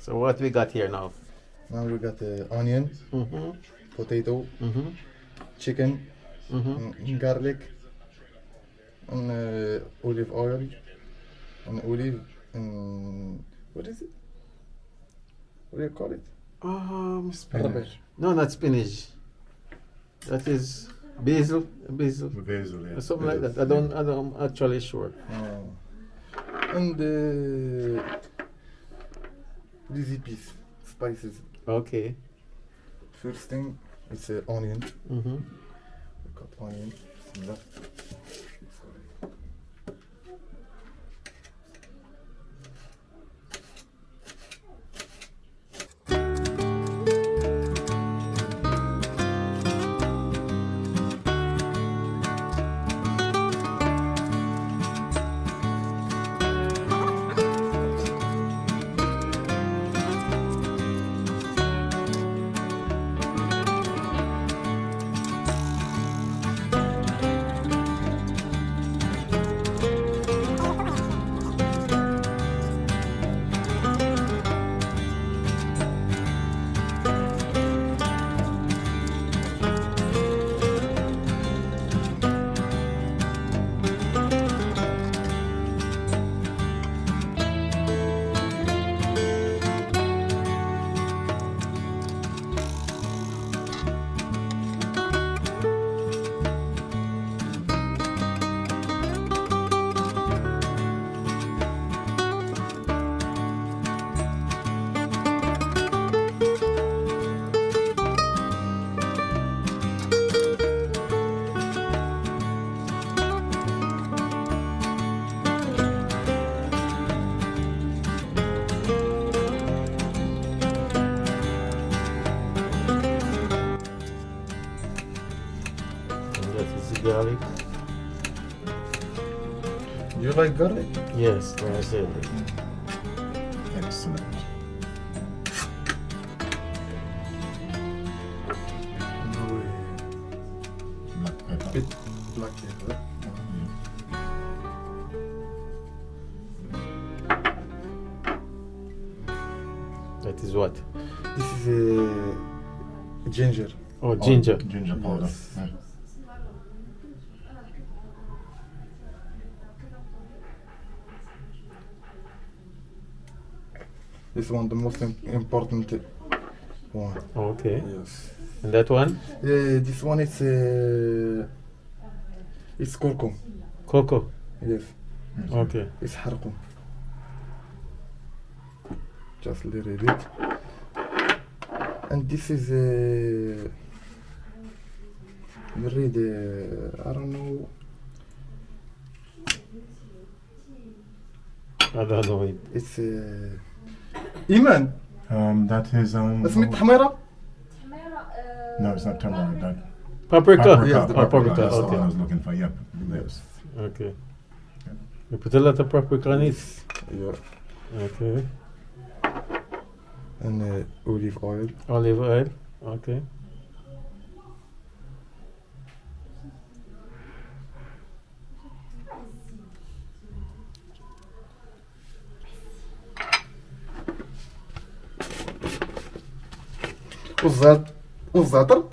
So what we got here now? Now we got onion, potato, chicken, garlic, and olive oil, and olive, and what is it? What do you call it? Spinach. No, not spinach. That is basil. Basil, yeah. Something like that. I'm actually sure. And these épices, spices. Okay. First thing, it's onion. We got onion. Bismillah. Garlic. You like garlic? Yes, I said it. Excellent. Black pepper. Bit black pepper. That is what? This is ginger. Oh, ginger. Ginger powder. Yes. Yeah. This one, the most important one. Okay. Yes. And that one? This one is it's curcum. Cocoa. Yes. Okay. It's harqum. Just a little bit. And this is you read I don't know. I don't know it. It's Iman. That is اسمه حميرة. no, it's not turmeric. That Paprika. Yes, the Oh, paprika. That's the one I Okay. was looking for. Yep. Yes. Okay. You put a lot of paprika on it. Yeah. Okay. And olive oil. Olive oil. Okay. والزعتر.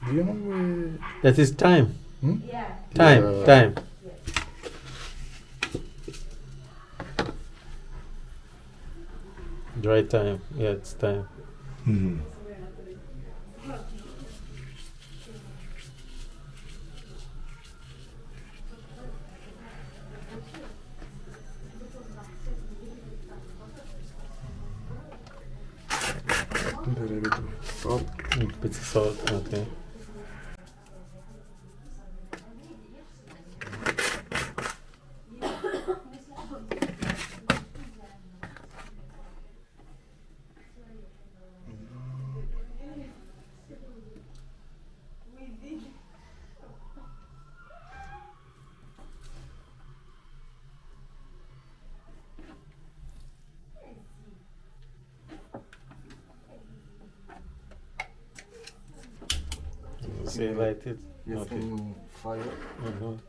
Do you know? That is thyme. Yeah. Thyme. Yeah. Thyme. Dry thyme. Yeah, it's thyme. Mm-hmm. A little bit of salt. Bit of salt. Okay. So you light it? Yes, Okay. in fire. Mhm.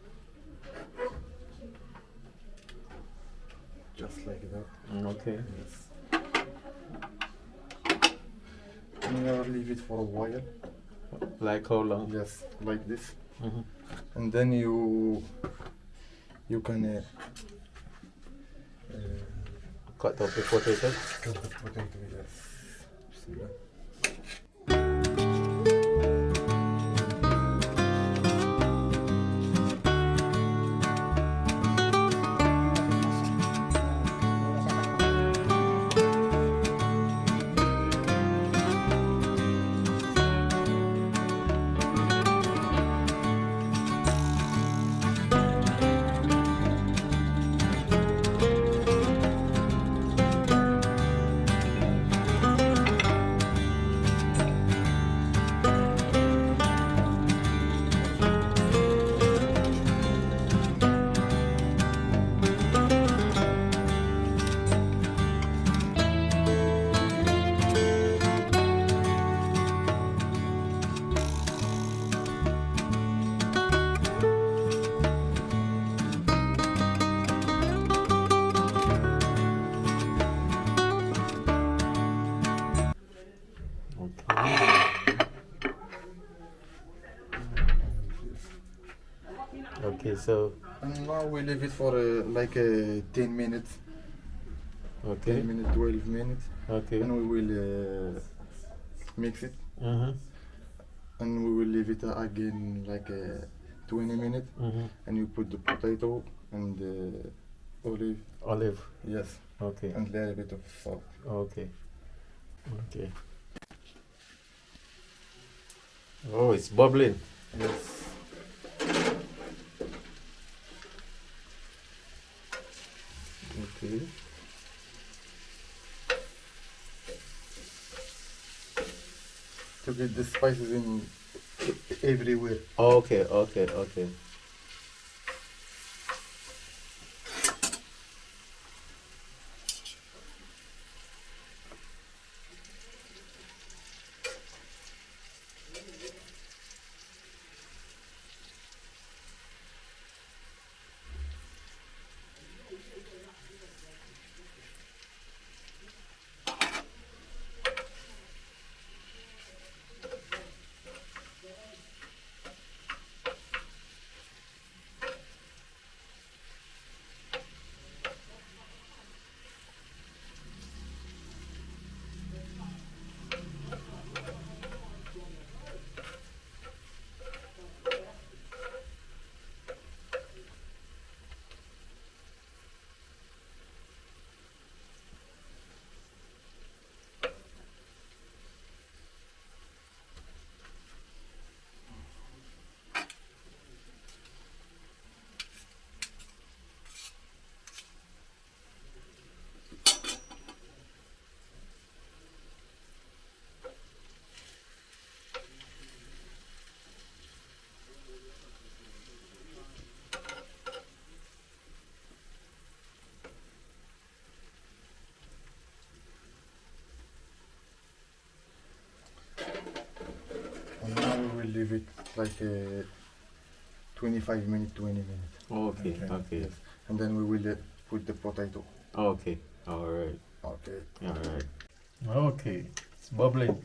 just like that. Okay. Yes. And you leave it for a while. Like how long? Yes, like this. Mhm. And then you can Cut up the potato. cut the potato. Yes. See that? Okay, so And now we leave it for like 10 minutes. okay, 10 minutes, 12 minutes. okay. And we will mix it. Mhm. And we will leave it again like 20 minutes. Mhm. And you put the potato and the olive. Olive. Yes. Okay. And a little bit of salt. Okay. Okay. Oh, it's bubbling. Yes. Okay. To get the spices in everywhere. Okay, okay, okay. And now we will leave it like 25 minutes, 20 minutes. Okay, Okay. okay. Yes. And then we will put the potato. Okay. All right. Okay. All right. Okay. It's bubbling.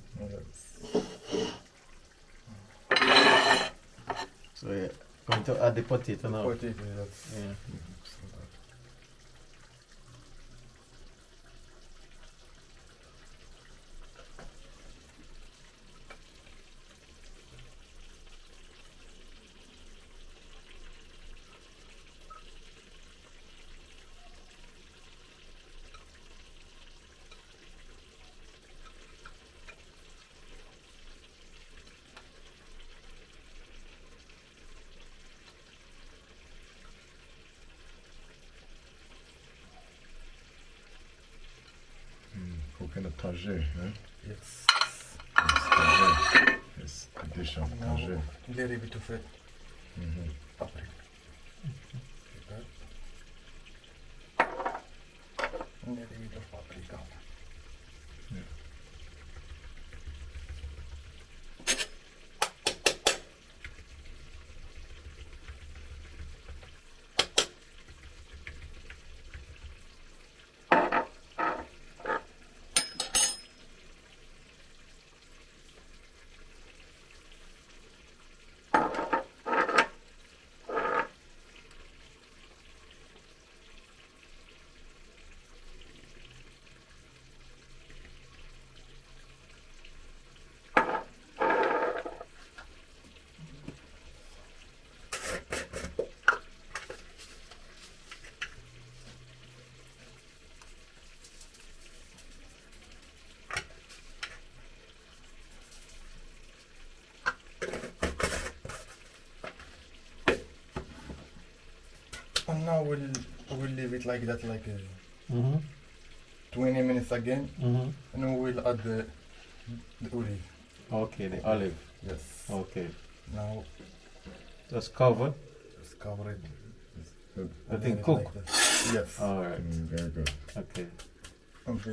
So yeah, going to add the potato now. Potato, yes. Yeah. Coconut tagine, huh? Yes. Yes, tagine. Yes, a dish of Now, tagine. little bit of Mhm. paprika. Okay. A little bit of paprika. Yeah. we'll leave it like that, like Mm-hmm. 20 minutes again, Mm-hmm. and we will add the olive. Okay, the olive. Yes. Okay. Now Just cover. just cover it. Good. I and think leave it cook. like that. Yes. Alright. Very good. Okay. Okay.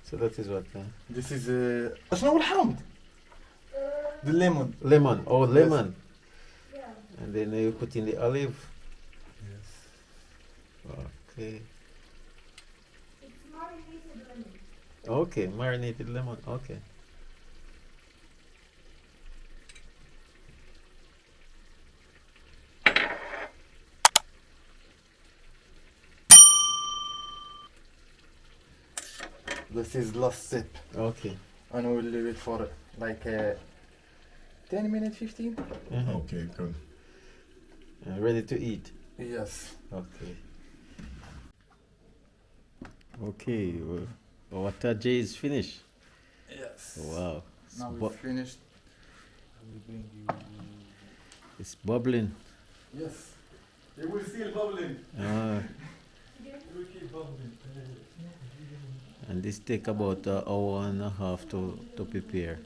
So that is what? This is شنو هو الحامض؟ The lemon. Lemon. Oh, lemon. And then you put in the olive. Yes. Okay. It's marinated lemon. Okay, marinated lemon. Okay. This is last step, Okay. and we'll leave it for like 10 minutes, 15. Mhm. Okay, good. Ready to eat. Yes. Okay. Okay. Our Tagine is finished. Yes. Wow. Now Bu- we've finished. We bring you. It's bubbling. Yes. It will still bubbling. Ah, It will keep bubbling. and this take about an hour and a half to prepare.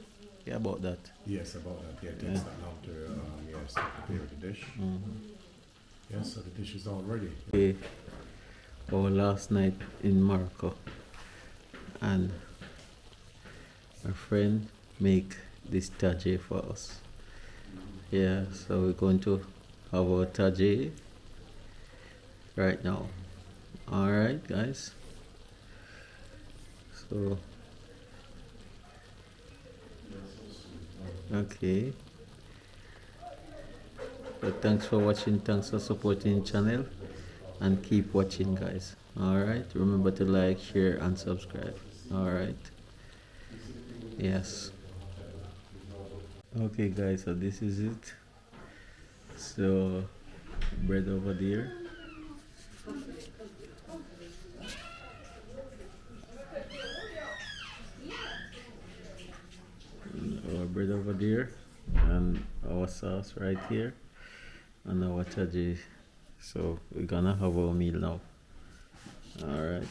Yeah, about that. Yes, about that. Yeah, it takes Yeah. that long to yes, to prepare the dish. Mhm. Yes, so the dish is all ready. Okay. Our last night in Morocco, and my friend make this taji for us. Yeah, so we're going to have our taji right now. All right, guys. So, okay. So thanks for watching. Thanks for supporting the channel, and keep watching, guys. All right. Remember to like, share, and subscribe. All right. Yes. Okay, guys. So this is it. So bread over there. Our bread over there, and our sauce right here, and our taji. So we're gonna have our meal now. All right.